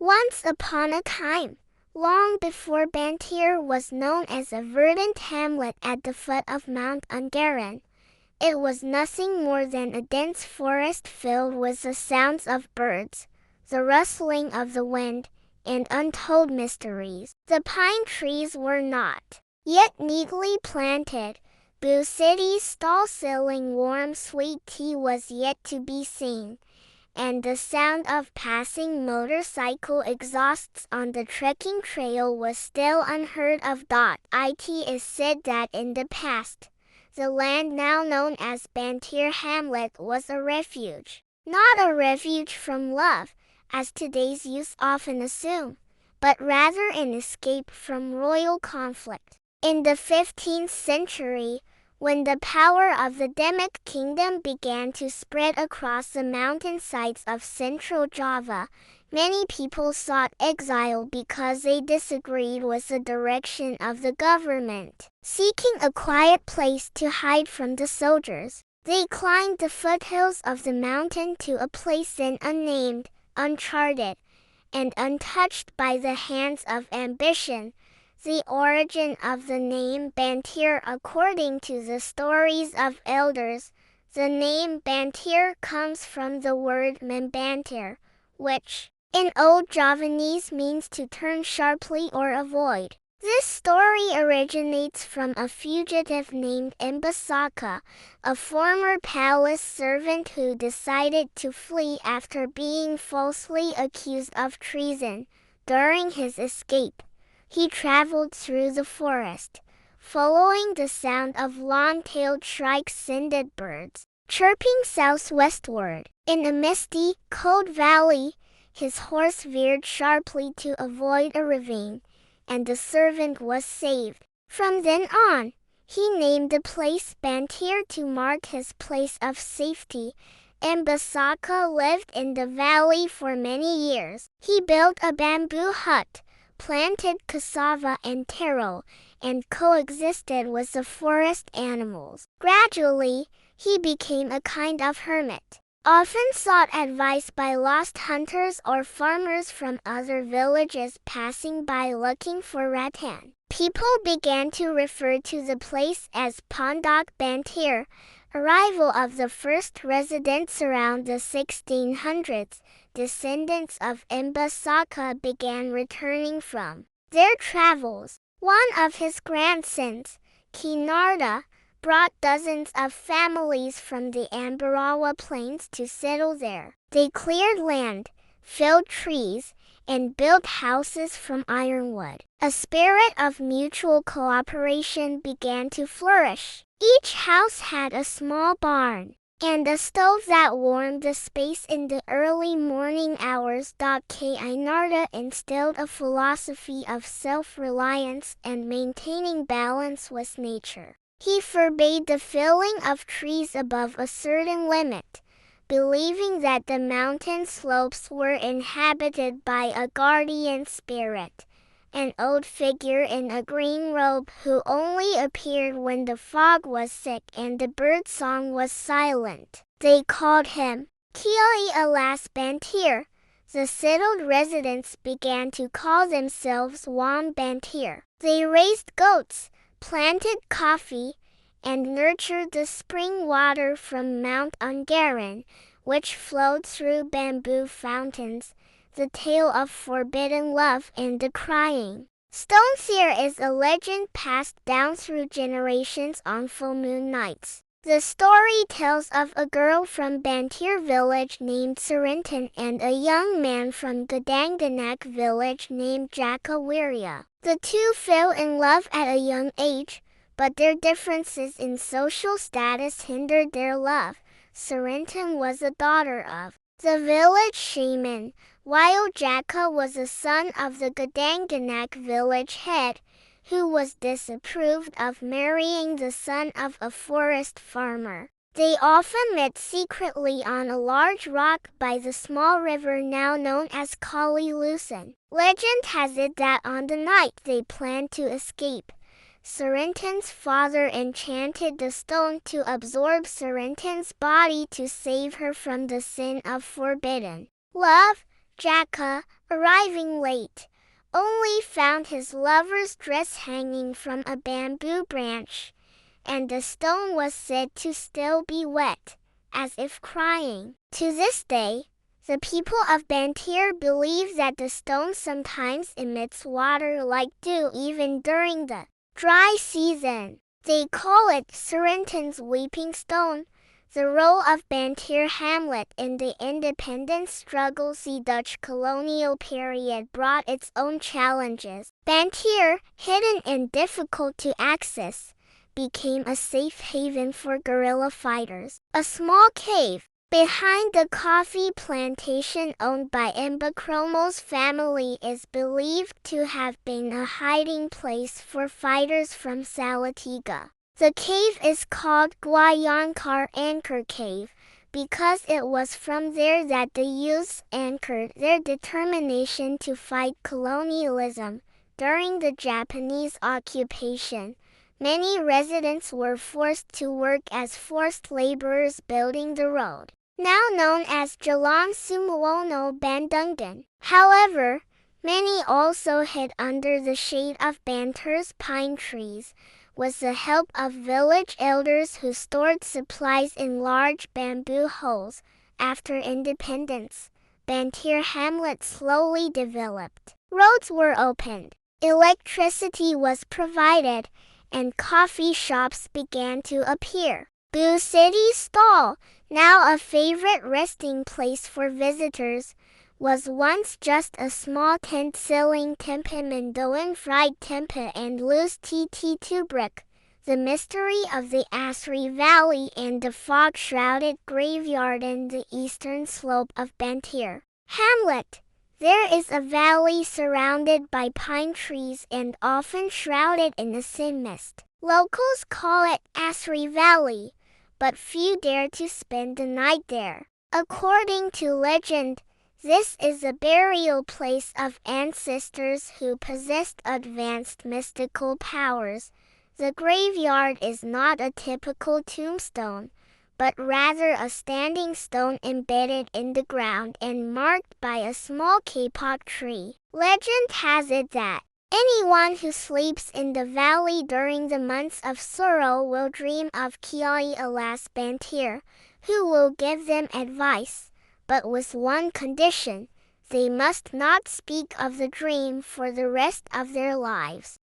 Once upon a time, long before Bantir was known as a verdant hamlet at the foot of Mount Ungaran, it was nothing more than a dense forest filled with the sounds of birds, the rustling of the wind, and untold mysteries. The pine trees were not yet neatly planted. Boo City's stall selling warm sweet tea was yet to be seen, and the sound of passing motorcycle exhausts on the trekking trail was still unheard of. It is said that in the past, the land now known as Bantir Hamlet was a refuge. Not a refuge from love, as today's youth often assume, but rather an escape from royal conflict. In the 15th century, when the power of the Demak kingdom began to spread across the mountainsides of central Java, many people sought exile because they disagreed with the direction of the government. Seeking a quiet place to hide from the soldiers, they climbed the foothills of the mountain to a place then unnamed, uncharted, and untouched by the hands of ambition. The origin of the name Bantir. According to the stories of elders, the name Bantir comes from the word membantir, which, in Old Javanese, means to turn sharply or avoid. This story originates from a fugitive named Mbasaka, a former palace servant who decided to flee after being falsely accused of treason. During his escape, he traveled through the forest, following the sound of long-tailed shrike-scented birds, chirping southwestward. In a misty, cold valley, his horse veered sharply to avoid a ravine, and the servant was saved. From then on, he named the place Bantir to mark his place of safety. Mbasaka lived in the valley for many years. He built a bamboo hut, planted cassava and taro, and coexisted with the forest animals. Gradually, he became a kind of hermit, often sought advice by lost hunters or farmers from other villages passing by looking for rattan. People began to refer to the place as Pondok Bantir. Arrival of the first residents around the 1600s, descendants of Mbasaka began returning from their travels. One of his grandsons, Kinarda, brought dozens of families from the Ambarawa plains to settle there. They cleared land, felled trees, and built houses from ironwood. A spirit of mutual cooperation began to flourish. Each house had a small barn, and a stove that warmed the space in the early morning hours. Kinarda instilled a philosophy of self-reliance and maintaining balance with nature. He forbade the felling of trees above a certain limit, believing that the mountain slopes were inhabited by a guardian spirit, an old figure in a green robe who only appeared when the fog was thick and the bird song was silent. They called him Kiai Alas Bantir. The settled residents began to call themselves Wam Bantir. They raised goats, planted coffee, and nurtured the spring water from Mount Ungaran, which flowed through bamboo fountains. The tale of forbidden love and the crying stone seer is a legend passed down through generations on full moon nights. The story tells of a girl from Bantir village named Sarintan and a young man from Gadangdanak village named Jakawiria. The two fell in love at a young age, but their differences in social status hindered their love. Sarintan was a daughter of the village shaman, while Jaka was a son of the Gadangdanak village head, who was disapproved of marrying the son of a forest farmer. They often met secretly on a large rock by the small river now known as Kali Lusan. Legend has it that on the night they planned to escape, Sarintan's father enchanted the stone to absorb Sarintan's body to save her from the sin of forbidden love. Jaka, arriving late, only found his lover's dress hanging from a bamboo branch, and the stone was said to still be wet, as if crying. To this day, the people of Bantir believe that the stone sometimes emits water like dew even during the dry season. They call it Surinton's weeping stone. The role of Bantir hamlet in the independence struggle. The Dutch colonial period brought its own challenges. Bantir, hidden and difficult to access, became a safe haven for guerrilla fighters. A small cave behind the coffee plantation owned by Mbakromo's family is believed to have been a hiding place for fighters from Salatiga. The cave is called Guayankar Anchor Cave because it was from there that the youths anchored their determination to fight colonialism. During the Japanese occupation, many residents were forced to work as forced laborers building the road, now known as Jalan Sumuwono Bandungdan. However, many also hid under the shade of Bantir's pine trees, with the help of village elders who stored supplies in large bamboo holes. After independence, Bantir hamlet slowly developed. Roads were opened, electricity was provided, and coffee shops began to appear. Bu City Stall, now a favorite resting place for visitors, was once just a small tent selling tempeh mendoan fried tempeh and loose tt tubruk, the mystery of the Asri Valley and the fog-shrouded graveyard in the eastern slope of Bantir hamlet. There is a valley surrounded by pine trees and often shrouded in a thin mist. Locals call it Asri Valley, but few dare to spend the night there. According to legend, this is a burial place of ancestors who possessed advanced mystical powers. The graveyard is not a typical tombstone, but rather a standing stone embedded in the ground and marked by a small kapok tree. Legend has it that anyone who sleeps in the valley during the months of sorrow will dream of Kiai Alas Bantir, who will give them advice, but with one condition: they must not speak of the dream for the rest of their lives.